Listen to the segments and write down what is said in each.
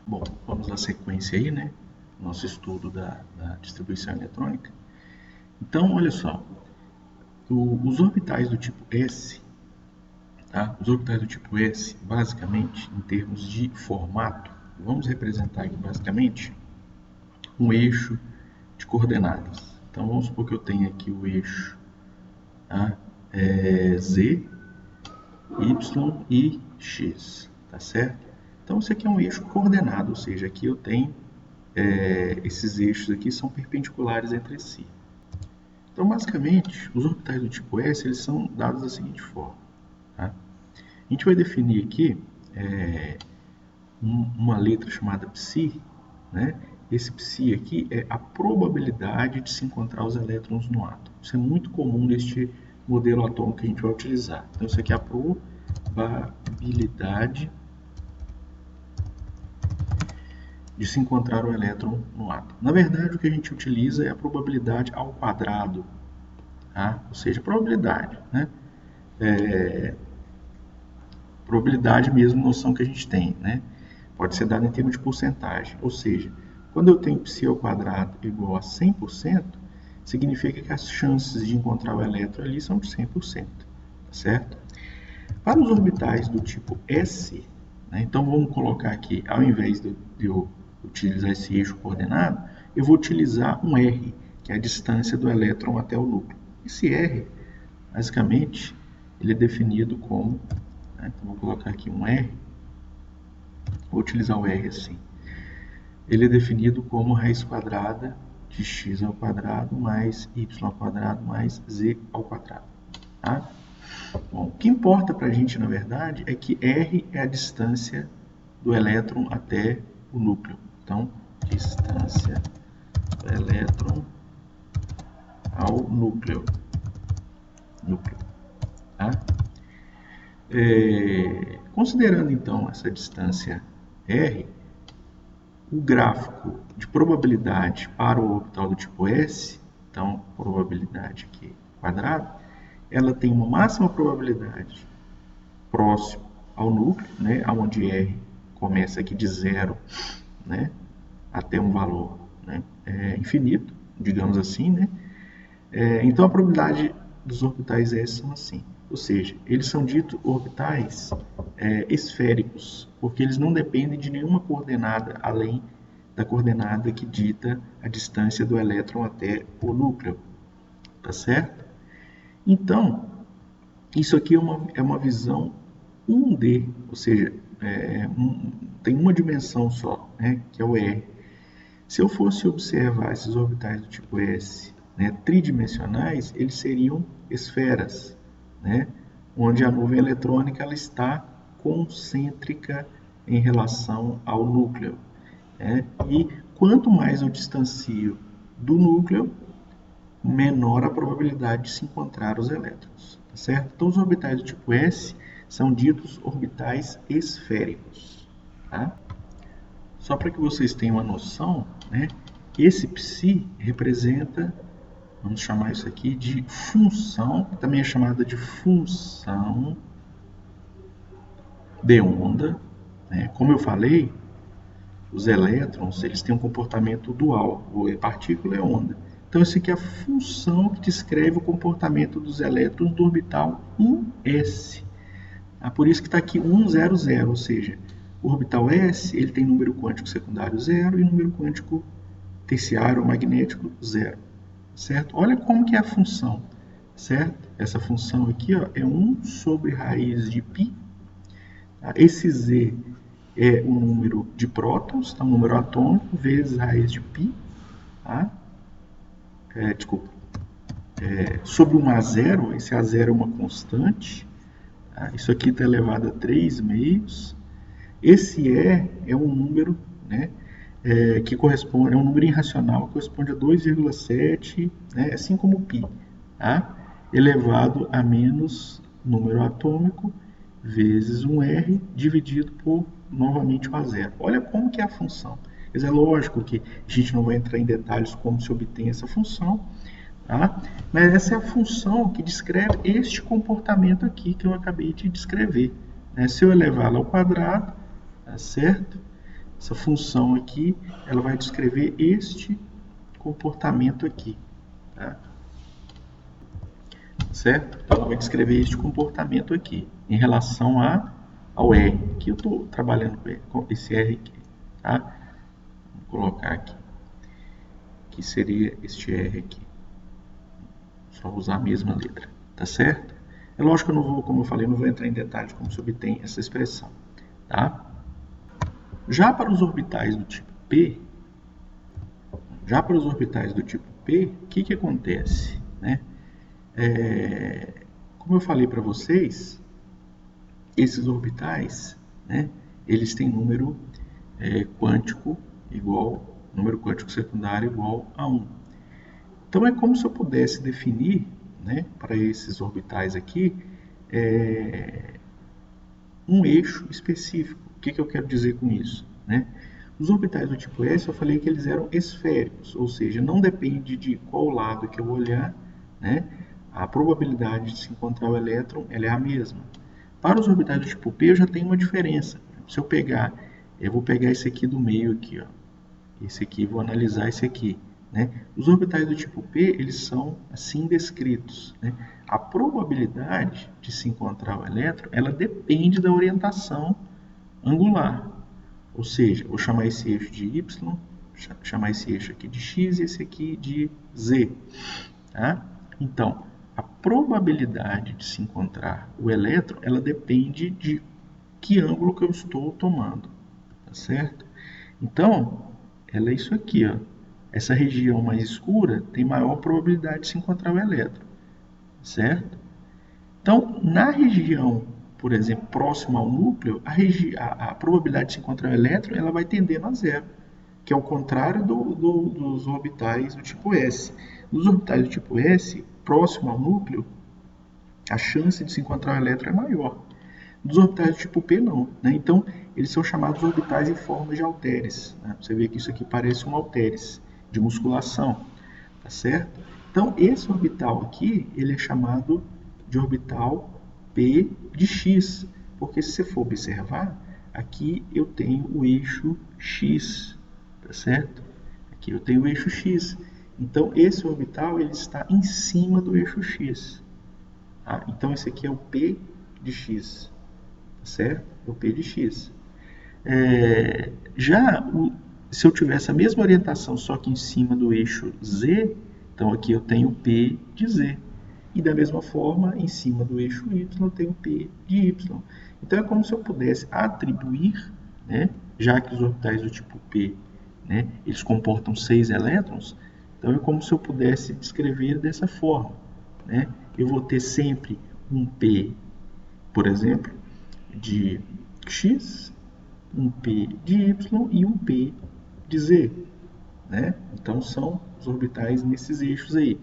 Bom, vamos na sequência aí, né? Nosso estudo da distribuição eletrônica. Então, olha só, os orbitais do tipo S, tá? Os orbitais do tipo S, basicamente, em termos de formato, vamos representar aqui basicamente um eixo de coordenadas. Então, vamos supor que eu tenho aqui o eixo, tá? Z, Y e X, tá certo? Então, isso aqui é um eixo coordenado, ou seja, aqui eu tenho esses eixos aqui são perpendiculares entre si. Então, basicamente, os orbitais do tipo S eles são dados da seguinte forma. Tá? A gente vai definir aqui uma letra chamada psi, né? Esse psi aqui é a probabilidade de se encontrar os elétrons no átomo. Isso é muito comum neste modelo atômico que a gente vai utilizar. Então, isso aqui é a probabilidade de se encontrar o elétron no átomo. Na verdade, o que a gente utiliza é a probabilidade ao quadrado, tá? Ou seja, probabilidade, né? Probabilidade mesmo, noção que a gente tem, né? Pode ser dada em termos de porcentagem, ou seja, quando eu tenho π ao quadrado igual a 100%, significa que as chances de encontrar o elétron ali são de 100%, certo? Para os orbitais do tipo S, né, então vamos colocar aqui, ao invés de eu utilizar esse eixo coordenado, eu vou utilizar um R, que é a distância do elétron até o núcleo. Esse R, basicamente, ele é definido como, né, então vou colocar aqui um R, vou utilizar o R assim. Ele é definido como raiz quadrada de x ao quadrado mais y ao quadrado mais z ao quadrado. Tá? Bom, o que importa para a gente, na verdade, é que R é a distância do elétron até o núcleo. Então, distância do elétron ao núcleo. Tá? Considerando, então, essa distância R, o gráfico de probabilidade para o orbital do tipo S, então, probabilidade aqui quadrado, ela tem uma máxima probabilidade próximo ao núcleo, né, onde R começa aqui de zero, né, até um valor, né, infinito, digamos assim, né? Então a probabilidade dos orbitais S são assim, ou seja, eles são ditos orbitais esféricos, porque eles não dependem de nenhuma coordenada além da coordenada que dita a distância do elétron até o núcleo, tá certo? Então, isso aqui é uma visão 1D, ou seja, tem uma dimensão só, né, que é o R. Se eu fosse observar esses orbitais do tipo S, né, tridimensionais, eles seriam esferas, né, onde a nuvem eletrônica ela está concêntrica em relação ao núcleo. Né, e quanto mais eu distancio do núcleo, menor a probabilidade de se encontrar os elétrons. Tá certo? Então, os orbitais do tipo S são ditos orbitais esféricos. Tá? Só para que vocês tenham uma noção, né, esse psi representa, vamos chamar isso aqui de função, também é chamada de função de onda. Né? Como eu falei, os elétrons eles têm um comportamento dual, ou partícula é onda. Então, isso aqui é a função que descreve o comportamento dos elétrons do orbital 1s. Por isso que está aqui 1, 0, 0, ou seja, o orbital S ele tem número quântico secundário 0 e número quântico terciário magnético 0. Certo? Olha como que é a função. Certo? Essa função aqui ó, é 1 sobre raiz de π. Esse Z é o número de prótons, tá? O número atômico, vezes raiz de π. Tá? Sobre um A0, esse A0 é uma constante. Tá? Isso aqui está elevado a 3 meios. Esse é um número, né, que corresponde, é um número irracional, que corresponde a 2,7, né, assim como o π, tá? Elevado a menos número atômico vezes um R dividido por, novamente, o A0. Olha como que é a função. Mas é lógico que a gente não vai entrar em detalhes como se obtém essa função, tá? Mas essa é a função que descreve este comportamento aqui que eu acabei de descrever. Né? Se eu elevá-la ao quadrado, tá certo? essa função aqui, ela vai descrever este comportamento aqui, tá? Certo? Então, ela vai descrever este comportamento aqui, em relação ao R, que eu estou trabalhando com esse R aqui, tá? Vou colocar aqui, que seria este R aqui. Só usar a mesma letra, tá certo? É lógico que eu não vou, como eu falei, não vou entrar em detalhes como se obtém essa expressão, tá? Já para os orbitais do tipo P, o que acontece, né? Como eu falei para vocês, esses orbitais, né, eles têm número quântico secundário igual a 1. Então é como se eu pudesse definir, né, para esses orbitais aqui, um eixo específico. O que eu quero dizer com isso, né? Os orbitais do tipo S, eu falei que eles eram esféricos, ou seja, não depende de qual lado que eu olhar, né? A probabilidade de se encontrar o elétron ela é a mesma. Para os orbitais do tipo P, eu já tenho uma diferença. Se eu vou pegar esse aqui do meio aqui, ó. Esse aqui, vou analisar esse aqui, né? Os orbitais do tipo P, eles são assim descritos, né? A probabilidade de se encontrar o elétron, ela depende da orientação angular. Ou seja, vou chamar esse eixo de Y, chamar esse eixo aqui de X e esse aqui de Z, tá? Então, a probabilidade de se encontrar o elétron, ela depende de que ângulo que eu estou tomando, tá certo? Então, ela é isso aqui, ó. Essa região mais escura tem maior probabilidade de se encontrar o elétron, certo? Então, na região, por exemplo, próxima ao núcleo, a probabilidade de se encontrar o elétron ela vai tendendo a zero, que é o contrário dos orbitais do tipo S. Nos orbitais do tipo S, próximo ao núcleo, a chance de se encontrar o elétron é maior. Dos orbitais do tipo P, não, né? Então, eles são chamados orbitais em forma de halteres, né? Você vê que isso aqui parece um halteres de musculação, tá certo? Então, esse orbital aqui, ele é chamado de orbital P de X, porque se você for observar, aqui eu tenho o eixo X, tá certo? Aqui eu tenho o eixo X. Então, esse orbital ele está em cima do eixo X. Tá? Então, esse aqui é o P de X, tá certo? É o P de X. Se eu tivesse a mesma orientação, só que em cima do eixo Z, então aqui eu tenho P de Z. E da mesma forma, em cima do eixo Y, eu tenho P de Y. Então é como se eu pudesse atribuir, né, já que os orbitais do tipo P, né, eles comportam 6 elétrons, então é como se eu pudesse descrever dessa forma, né? Eu vou ter sempre um P, por exemplo, de X, um P de Y e um P de Z, né? Então são os orbitais nesses eixos aí.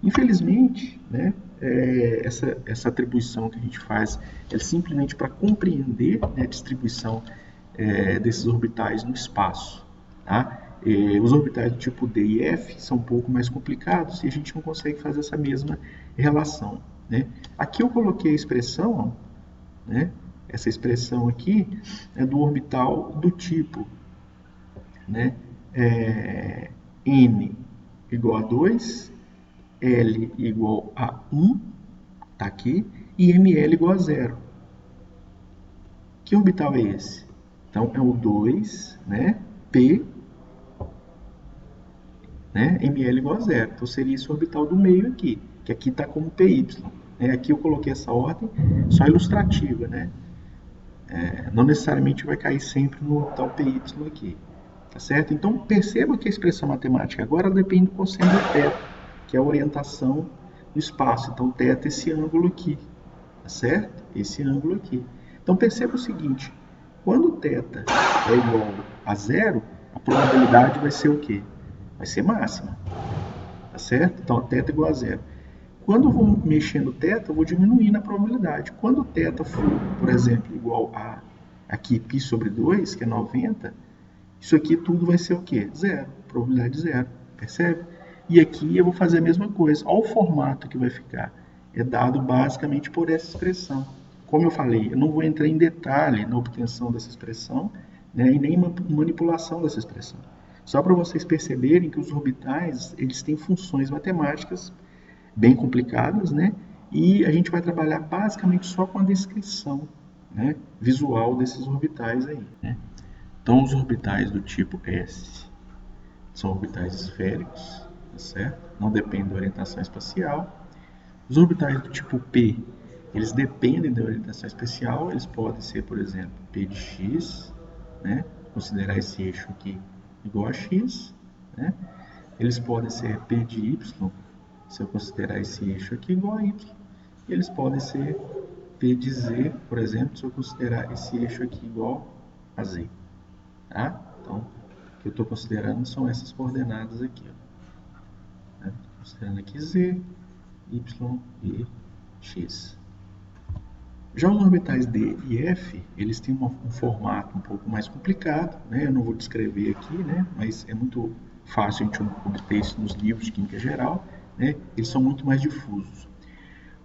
Infelizmente, né, essa atribuição que a gente faz é simplesmente para compreender, né, a distribuição desses orbitais no espaço, tá? Os orbitais do tipo D e F são um pouco mais complicados e a gente não consegue fazer essa mesma relação, né? Aqui eu coloquei a expressão, né? Essa expressão aqui é do orbital do tipo, né? N igual a 2, L igual a 1, tá aqui, e ML igual a 0. Que orbital é esse? Então, é o 2, né? P, né? ML igual a 0. Então, seria esse orbital do meio aqui, que aqui está como PY. Né? Aqui eu coloquei essa ordem só ilustrativa, né? Não necessariamente vai cair sempre no orbital PY aqui. Tá certo? Então, perceba que a expressão matemática agora depende do cosseno de θ, que é a orientação do espaço. Então, θ é esse ângulo aqui, tá certo? Esse ângulo aqui. Então, perceba o seguinte, quando θ é igual a 0, a probabilidade vai ser o quê? Vai ser máxima, tá certo? Então, θ é igual a 0. Quando eu vou mexer no θ, eu vou diminuindo a probabilidade. Quando o θ for, por exemplo, igual a aqui π sobre 2, que é 90, isso aqui tudo vai ser o quê? Zero, probabilidade zero, percebe? E aqui eu vou fazer a mesma coisa. Olha o formato que vai ficar. É dado basicamente por essa expressão. Como eu falei, eu não vou entrar em detalhe na obtenção dessa expressão, né, e nem manipulação dessa expressão. Só para vocês perceberem que os orbitais eles têm funções matemáticas bem complicadas, né? E a gente vai trabalhar basicamente só com a descrição, né, visual desses orbitais aí, né? Então, os orbitais do tipo S são orbitais esféricos, tá certo? Não dependem da orientação espacial. Os orbitais do tipo P, eles dependem da orientação espacial, eles podem ser, por exemplo, P de x, né? Considerar esse eixo aqui igual a x, né? Eles podem ser P de y, se eu considerar esse eixo aqui igual a y. E eles podem ser P de z, por exemplo, se eu considerar esse eixo aqui igual a z. Tá? Então, o que eu estou considerando são essas coordenadas aqui. Ó, né? Considerando aqui z, y e x. Já os orbitais D e F, eles têm um formato um pouco mais complicado, né? Eu não vou descrever aqui, né? Mas é muito fácil a gente obter isso nos livros de Química Geral, né? Eles são muito mais difusos.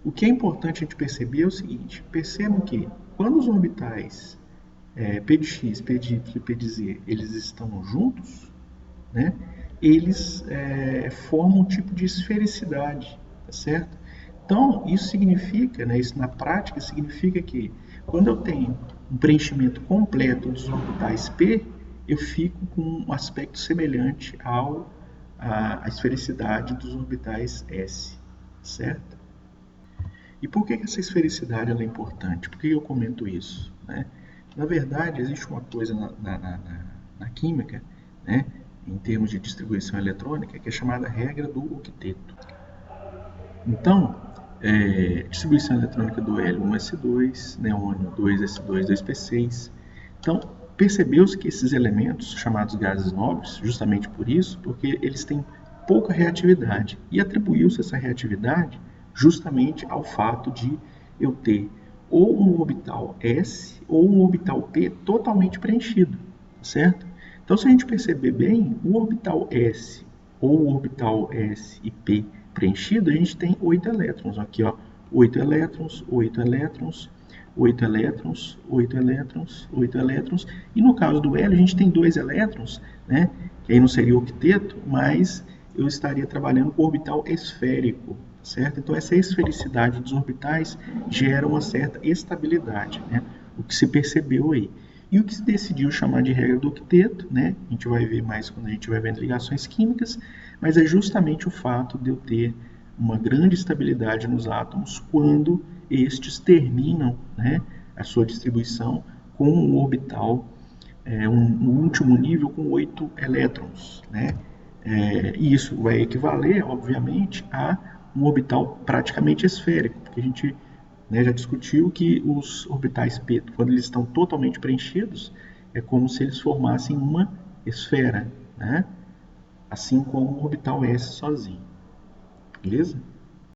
O que é importante a gente perceber é o seguinte, percebam que quando os orbitais P de x, P de y e P de z, eles estão juntos, né? Eles formam um tipo de esfericidade, tá certo? Então, isso significa, né, isso na prática significa que quando eu tenho um preenchimento completo dos orbitais P, eu fico com um aspecto semelhante à esfericidade dos orbitais S, certo? E por que essa esfericidade ela é importante? Por que eu comento isso? Né? Na verdade, existe uma coisa na química, né, em termos de distribuição eletrônica, que é chamada regra do octeto. Então, distribuição eletrônica do hélio 1s2, neônio 2s2, 2p6. Então, percebeu-se que esses elementos, chamados gases nobres, justamente por isso, porque eles têm pouca reatividade. E atribuiu-se essa reatividade justamente ao fato de eu ter ou um orbital S ou um orbital P totalmente preenchido, certo? Então, se a gente perceber bem, o orbital S ou o orbital S e P preenchido, a gente tem 8 elétrons. Aqui, ó, 8 elétrons, 8 elétrons, 8 elétrons, 8 elétrons, 8 elétrons. E no caso do hélio, a gente tem 2 elétrons, né? Que aí não seria octeto, mas eu estaria trabalhando com orbital esférico, certo? Então, essa esfericidade dos orbitais gera uma certa estabilidade, né? O que se percebeu aí. E o que se decidiu chamar de regra do octeto, né? A gente vai ver mais quando a gente vai vendo ligações químicas, mas é justamente o fato de eu ter uma grande estabilidade nos átomos quando estes terminam, né, a sua distribuição com um orbital, um último nível com 8 elétrons, né? E isso vai equivaler, obviamente, a um orbital praticamente esférico, porque a gente, né, já discutiu que os orbitais P, quando eles estão totalmente preenchidos, é como se eles formassem uma esfera, né? Assim como o orbital S sozinho. Beleza?